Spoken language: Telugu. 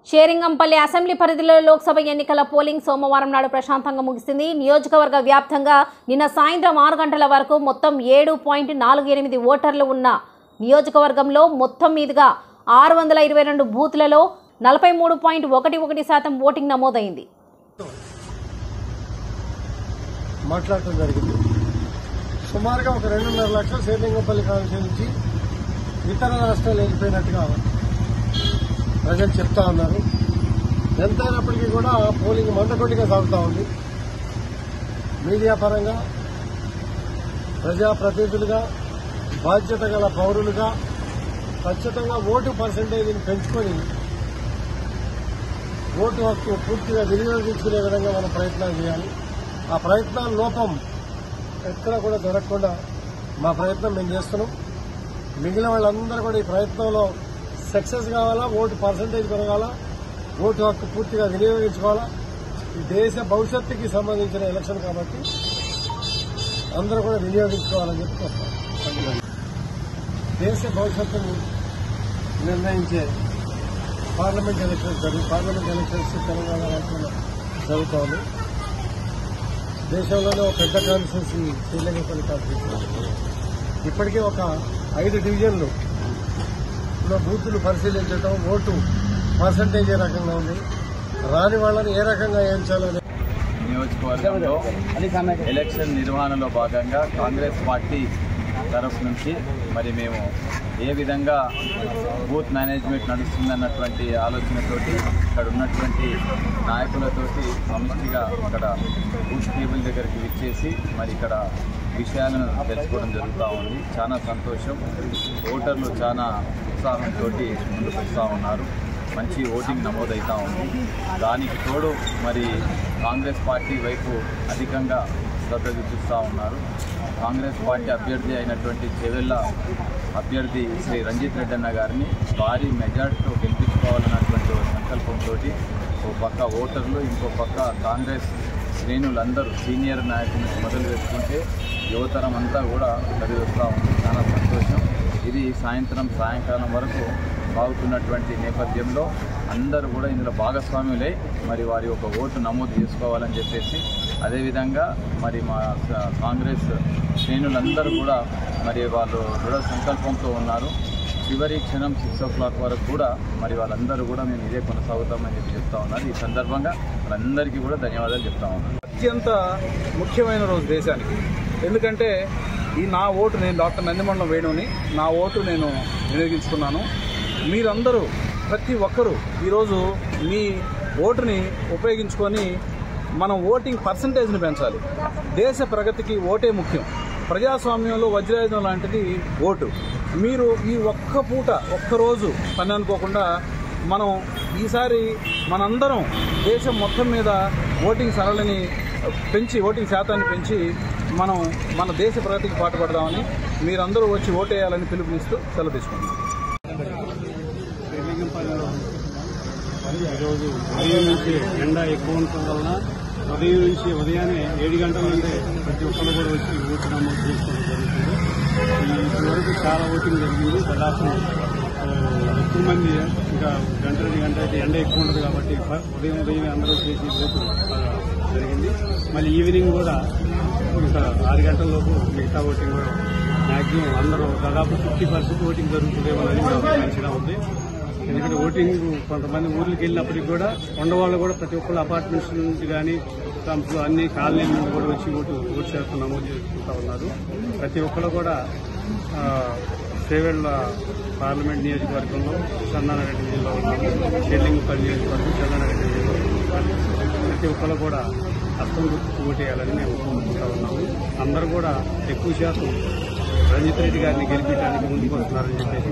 షేరింగంపల్లి అసెంబ్లీ పరిధిలో లోక్సభ ఎన్నికల పోలింగ్ సోమవారం నాడు ప్రశాంతంగా ముగిసింది. నియోజకవర్గ వ్యాప్తంగా నిన్న సాయంత్రం 6 గంటల వరకు మొత్తం 7.48 ఓటర్లు ఉన్న నియోజకవర్గంలో మొత్తం మీదుగా 622 బూత్లలో 43.11% ఓటింగ్ నమోదైంది. మాట్లాడటం జరిగింది. సుమారుగా ఒక 2.5 లక్షల షేరింగంపల్లి కాన్స్టిట్యూన్సీ నుంచి ఇతర రాష్ట్రాలు వెళ్ళిపోయినట్టుగా ప్రజలు చెప్తా ఉన్నారు. ఎంతైనప్పటికీ కూడా పోలింగ్ మందకొడిగా సాగుతూ ఉంది. మీడియా పరంగా ప్రజాప్రతినిధులుగా బాధ్యత గల పౌరులుగా ఖచ్చితంగా ఓటు పర్సెంటేజ్ని పెంచుకొని ఓటు హక్కు పూర్తిగా వినియోగించుకునే విధంగా మనం ప్రయత్నాలు చేయాలి. ఆ ప్రయత్నాల లోపం ఎక్కడ కూడా జరగకుండా మా ప్రయత్నం మేము చేస్తున్నాం. మిగిలిన వాళ్ళందరూ కూడా ఈ ప్రయత్నంలో సక్సెస్ కావాలా, ఓటు పర్సెంటేజ్ పెరగాల, ఓటు హక్కు పూర్తిగా వినియోగించుకోవాలా. ఈ దేశ భవిష్యత్తుకి సంబంధించిన ఎలక్షన్ కాబట్టి అందరూ కూడా వినియోగించుకోవాలని చెప్పి కోరుతాం. దేశ భవిష్యత్తును నిర్ణయించే పార్లమెంట్ ఎలక్షన్స్ తెలంగాణ రాష్ట్రంలో జరుగుతోంది. దేశంలోనే ఒక పెద్ద కాన్స్టిట్యూన్సీ శ్రీలంకపల్లి కాన్స్టిట్యూన్సీ. ఇప్పటికే ఒక 5 డివిజన్లు బూతులు పరిశీలించడం, ఓటు పర్సంటేజ్ ఏ రకంగా ఉంది, రాని వాళ్ళని ఏ రకంగా ఎంచాలని. నియోజకవర్గంలో ఎలక్షన్ నిర్వహణలో భాగంగా కాంగ్రెస్ పార్టీ తరఫు నుంచి మరి మేము ఏ విధంగా బూత్ మేనేజ్మెంట్ నడుస్తుందన్నటువంటి ఆలోచనతోటి ఇక్కడ ఉన్నటువంటి నాయకులతోటి సమిష్టిగా ఇక్కడ బూత్ టేబుల్ దగ్గరికి విచ్చేసి మరి ఇక్కడ విషయాలను తెలుసుకోవడం జరుగుతూ ఉంది. చాలా సంతోషం. ఓటర్లు చాలా ఉత్సాహంతో ముందుకు వస్తూ ఉన్నారు. మంచి ఓటింగ్ నమోదవుతూ ఉంది. దానికి తోడు మరి కాంగ్రెస్ పార్టీ వైపు అధికంగా శ్రద్ధ చూపిస్తూ ఉన్నారు. కాంగ్రెస్ పార్టీ అభ్యర్థి అయినటువంటి చెవెళ్ళ అభ్యర్థి శ్రీ రంజిత్ రెడ్డి అన్న గారిని భారీ మెజార్టీతో గెలిపించుకోవాలన్నటువంటి సంకల్పంతో ఓ పక్క ఓటర్లు, ఇంకో పక్క కాంగ్రెస్ శ్రేణులందరూ సీనియర్ నాయకుల నుంచి మొదలు పెట్టుకుంటే యువతరం అంతా కూడా కదిలిస్తూ ఉంది. చాలా సంతోషం. ఇది సాయంకాలం వరకు సాగుతున్నటువంటి నేపథ్యంలో అందరూ కూడా ఇందులో భాగస్వాములై మరి వారి యొక్క ఓటు నమోదు చేసుకోవాలని చెప్పేసి, అదేవిధంగా మరి మా కాంగ్రెస్ శ్రేణులందరూ కూడా మరి వాళ్ళు దృఢ సంకల్పంతో ఉన్నారు. చివరి క్షణం 6 o'clock వరకు కూడా మరి వాళ్ళందరూ కూడా మేము ఇదే కొనసాగుతామని చెప్పి చెప్తా ఉన్నారు. ఈ సందర్భంగా వాళ్ళందరికీ కూడా ధన్యవాదాలు చెప్తా ఉన్నాను. అత్యంత ముఖ్యమైన రోజు దేశానికి. ఎందుకంటే నా ఓటు, నేను డాక్టర్ నందిమండలం వేణుని, నా ఓటు నేను వినియోగించుకున్నాను. మీరందరూ ప్రతి ఒక్కరూ ఈరోజు మీ ఓటుని ఉపయోగించుకొని మనం ఓటింగ్ పర్సంటేజ్ని పెంచాలి. దేశ ప్రగతికి ఓటే ముఖ్యం. ప్రజాస్వామ్యంలో వజ్రాయుధం లాంటిది ఓటు. మీరు ఈ ఒక్కరోజు పని అనుకోకుండా మనం ఈసారి మనందరం దేశం మొత్తం మీద ఓటింగ్ సరళిని పెంచి, ఓటింగ్ శాతాన్ని పెంచి మనం మన దేశ ప్రగతికి పాటుపడదామని మీరందరూ వచ్చి ఓటేయాలని పిలుపునిస్తూ సెలవు తీసుకుంటున్నాం. ఈరోజు ఉదయం నుంచి ఎండ ఎక్కువ ఉండటం వలన ఉదయాన్నే 7 గంటల నుండే ప్రతి ఒక్కరు కూడా వచ్చి ఓటు నమోదు చేసుకోవడం జరుగుతుంది. ఇప్పటివరకు చాలా ఓటింగ్ జరిగింది. దాదాపు ఎక్కువ మంది, ఇంకా గంట 2 గంట అయితే ఎండ ఎక్కువ ఉండదు కాబట్టి ఉదయం అందరూ చేసి ఓటు జరిగింది. మళ్ళీ ఈవినింగ్ కూడా ఇంకా 6 గంటల లోపు మిగతా ఓటింగ్ కూడా మ్యాక్సిమం అందరూ దాదాపు 50% ఓటింగ్ జరుగుతుందేమోనని అంచనా ఉంది. ఎందుకంటే ఓటింగ్ కొంతమంది ఊర్లకు వెళ్ళినప్పటికీ కూడా ఉండవాళ్ళు కూడా ప్రతి ఒక్కరు అపార్ట్మెంట్స్ నుంచి కానీ అన్ని కాలనీల నుండి కూడా వచ్చి ఓటు శాతం నమోదు చేసుకుంటా ఉన్నారు. ప్రతి ఒక్కరు కూడా చేవెళ్ల పార్లమెంట్ నియోజకవర్గంలో చందనారెడ్డి జిల్లా ఉన్నాము, షేరింగంపల్లి నియోజకవర్గం చందనారెడ్డి జిల్లా ప్రతి ఒక్కరు కూడా అర్థం గుర్తు ఓటేయాలని మేము కోరుకుంటా ఉన్నాము. అందరూ కూడా ఎక్కువ శాతం రంజిత్ రెడ్డి గారిని గెలిపించడానికి ముందుకు వస్తున్నారని చెప్పేసి